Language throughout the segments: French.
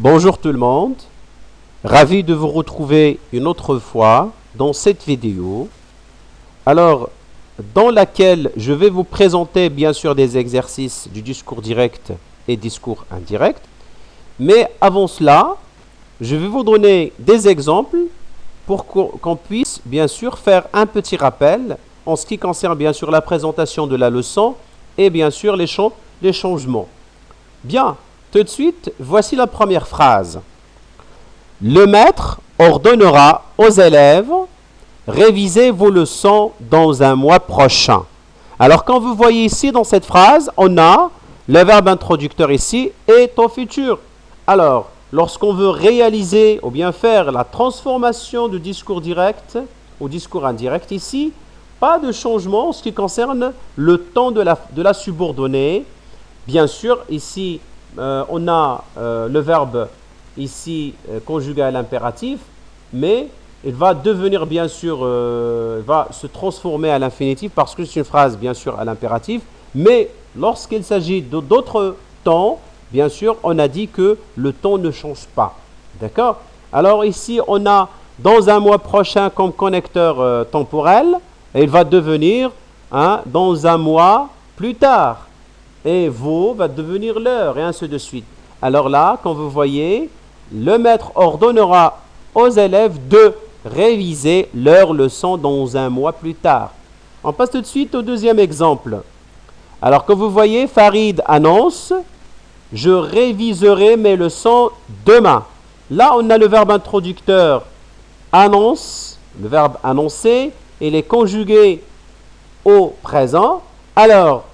Bonjour tout le monde, ravi de vous retrouver une autre fois dans cette vidéo. Alors, dans laquelle je vais vous présenter bien sûr des exercices du discours direct et discours indirect. Mais avant cela, je vais vous donner des exemples pour qu'on puisse bien sûr faire un petit rappel en ce qui concerne bien sûr la présentation de la leçon et bien sûr les changements. Bien, tout de suite, voici la première phrase. Le maître ordonnera aux élèves réviser vos leçons dans un mois prochain. Alors, quand vous voyez ici dans cette phrase, on a le verbe introducteur ici est au futur. Alors, lorsqu'on veut réaliser ou bien faire la transformation du discours direct au discours indirect ici, pas de changement en ce qui concerne le temps de la subordonnée. Bien sûr, ici, on a le verbe ici conjugué à l'impératif, mais il va devenir bien sûr, va se transformer à l'infinitif parce que c'est une phrase bien sûr à l'impératif, mais lorsqu'il s'agit d'autres temps, bien sûr, on a dit que le temps ne change pas. D'accord? Alors ici, on a dans un mois prochain comme connecteur temporel, et il va devenir dans un mois plus tard. Et vos va devenir l'heure, et ainsi de suite. Alors là, quand vous voyez, le maître ordonnera aux élèves de réviser leur leçon dans un mois plus tard. On passe tout de suite au deuxième exemple. Alors que vous voyez, Farid annonce « Je réviserai mes leçons demain ». Là, on a le verbe introducteur « annonce », le verbe « annoncer », il est conjugué au présent. Alors,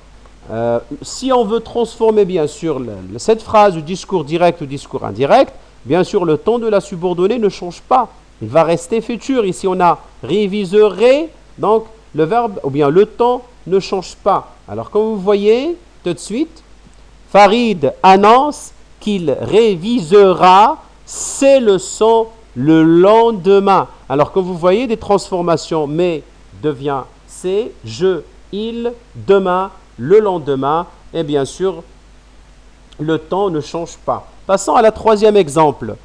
si on veut transformer bien sûr cette phrase du discours direct au discours indirect, bien sûr le temps de la subordonnée ne change pas. Il va rester futur. Ici on a réviserait, donc le verbe ou bien le temps ne change pas. Alors comme vous voyez tout de suite, Farid annonce qu'il révisera ses leçons le lendemain. Alors comme vous voyez des transformations, mais devient c'est, je, il, demain, le lendemain, et bien sûr, le temps ne change pas. Passons à la troisième exemple.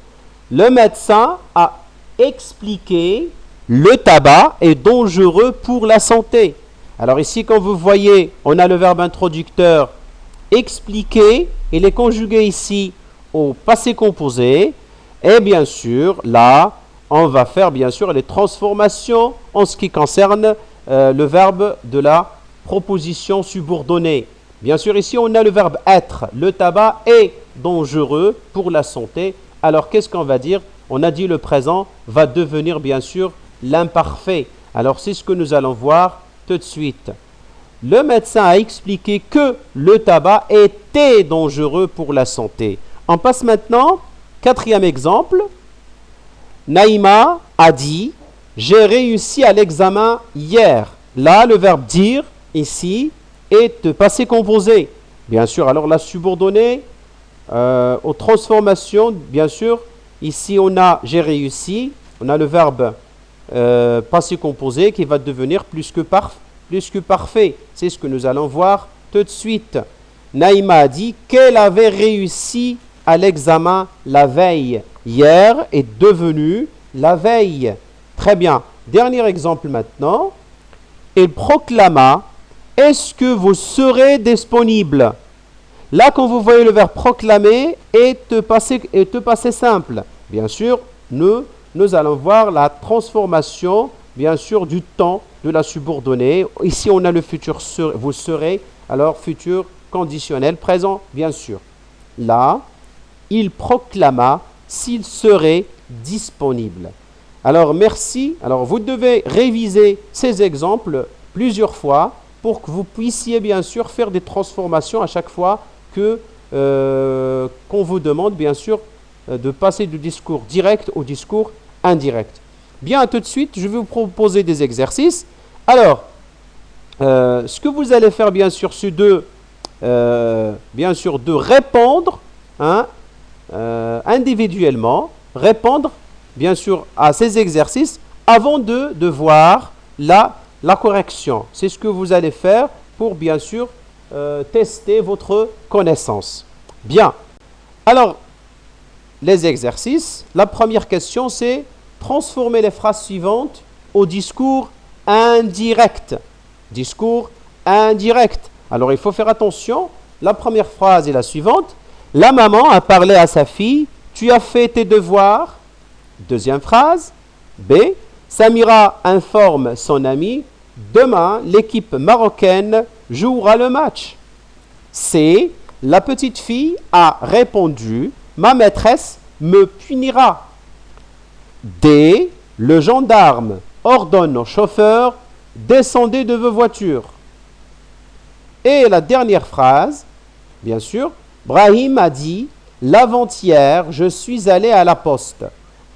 Le médecin a expliqué le tabac est dangereux pour la santé. Alors ici, quand vous voyez, on a le verbe introducteur expliquer, il est conjugué ici au passé composé, et bien sûr, là, on va faire bien sûr les transformations en ce qui concerne le verbe de la proposition subordonnée. Bien sûr, ici, on a le verbe être. Le tabac est dangereux pour la santé. Alors, qu'est-ce qu'on va dire? On a dit le présent va devenir, bien sûr, l'imparfait. Alors, c'est ce que nous allons voir tout de suite. Le médecin a expliqué que le tabac était dangereux pour la santé. On passe maintenant, quatrième exemple. Naïma a dit « J'ai réussi à l'examen hier ». Là, le verbe dire, ici, est passé composé. Bien sûr, alors la subordonnée aux transformations, bien sûr, ici on a j'ai réussi, on a le verbe passé composé qui va devenir plus que parfait. C'est ce que nous allons voir tout de suite. Naïma a dit qu'elle avait réussi à l'examen la veille. Hier est devenu la veille. Très bien. Dernier exemple maintenant. Il proclama « Est-ce que vous serez disponible ?» Là, quand vous voyez le verbe « proclamer » est passé simple. Bien sûr, nous allons voir la transformation, bien sûr, du temps de la subordonnée. Ici, on a le futur « vous serez », alors futur conditionnel, présent, bien sûr. Là, il proclama s'il serait disponible. Alors, merci. Alors, vous devez réviser ces exemples plusieurs fois pour que vous puissiez, bien sûr, faire des transformations à chaque fois qu'on vous demande, bien sûr, de passer du discours direct au discours indirect. Bien, tout de suite, je vais vous proposer des exercices. Alors, ce que vous allez faire, bien sûr, c'est de répondre individuellement, répondre bien sûr à ces exercices avant de voir la correction. C'est ce que vous allez faire pour bien sûr tester votre connaissance. Bien. Alors, les exercices. La première question, c'est transformer les phrases suivantes au discours indirect. Discours indirect. Alors, il faut faire attention. La première phrase est la suivante. La maman a parlé à sa fille. Tu as fait tes devoirs. Deuxième phrase. B. Samira informe son ami. Demain, l'équipe marocaine jouera le match. C. La petite fille a répondu. Ma maîtresse me punira. D. Le gendarme ordonne au chauffeur. Descendez de vos voitures. Et la dernière phrase, bien sûr, Brahim a dit, l'avant-hier, je suis allé à la poste.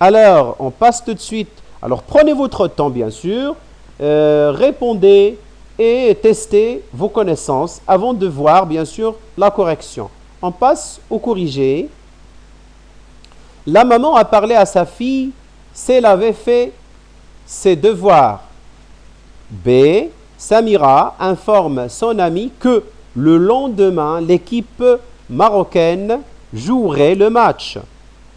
Alors, on passe tout de suite. Alors, prenez votre temps, bien sûr. Répondez et testez vos connaissances avant de voir, bien sûr, la correction. On passe au corrigé. La maman a parlé à sa fille si elle avait fait ses devoirs. B. Samira informe son ami que le lendemain, l'équipe marocaine jouerait le match.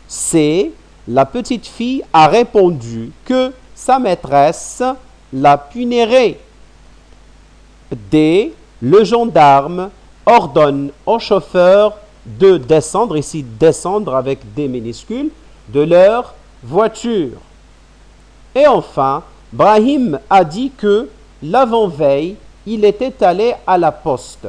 C. La petite fille a répondu que sa maîtresse la punirait. D. Le gendarme ordonne au chauffeur de descendre, ici descendre avec des minuscules, de leur voiture. Et enfin, Brahim a dit que l'avant-veille, il était allé à la poste.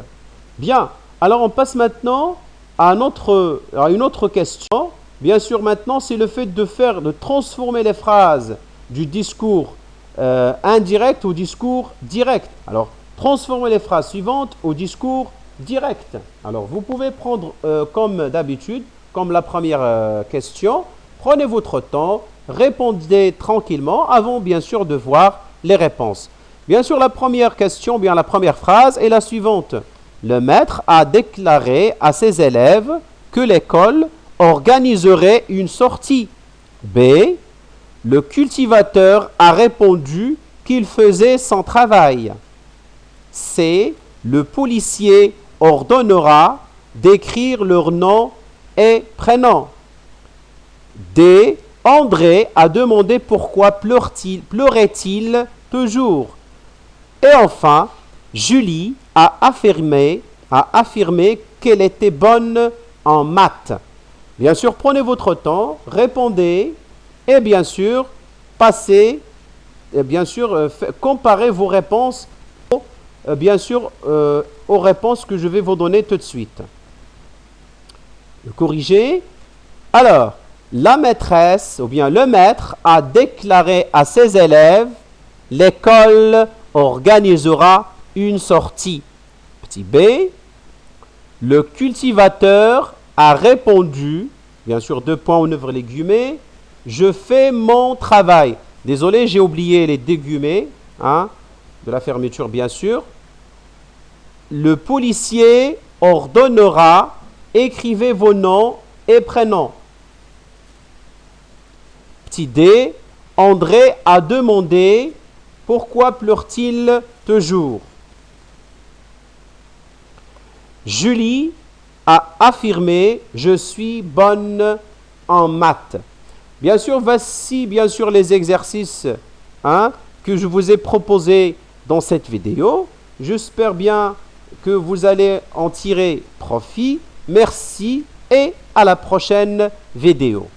Bien, alors on passe maintenant à une autre question. Bien sûr, maintenant, c'est le fait de transformer les phrases du discours indirect au discours direct. Alors, transformer les phrases suivantes au discours direct. Alors, vous pouvez prendre comme d'habitude, comme la première question, prenez votre temps, répondez tranquillement avant, bien sûr, de voir les réponses. Bien sûr, la première question, bien la première phrase est la suivante. Le maître a déclaré à ses élèves que l'école organiserait une sortie. B. Le cultivateur a répondu qu'il faisait son travail. C. Le policier ordonnera d'écrire leur nom et prénom. D. André a demandé pourquoi pleurait-il toujours. Et enfin, Julie a affirmé qu'elle était bonne en maths. Bien sûr, prenez votre temps, répondez et bien sûr, comparez vos réponses aux réponses que je vais vous donner tout de suite. Corrigez. Alors, la maîtresse ou bien le maître a déclaré à ses élèves l'école organisera une sortie. Petit b. Le cultivateur a répondu, bien sûr, 2 points, on ouvre les guillemets, je fais mon travail. Désolé, j'ai oublié les déguillemets, de la fermeture, bien sûr. Le policier ordonnera, écrivez vos noms et prénoms. Petit d. André a demandé, pourquoi pleure-t-il toujours? Julie a affirmé, je suis bonne en maths. Bien sûr, voici bien sûr les exercices que je vous ai proposés dans cette vidéo. J'espère bien que vous allez en tirer profit. Merci et à la prochaine vidéo.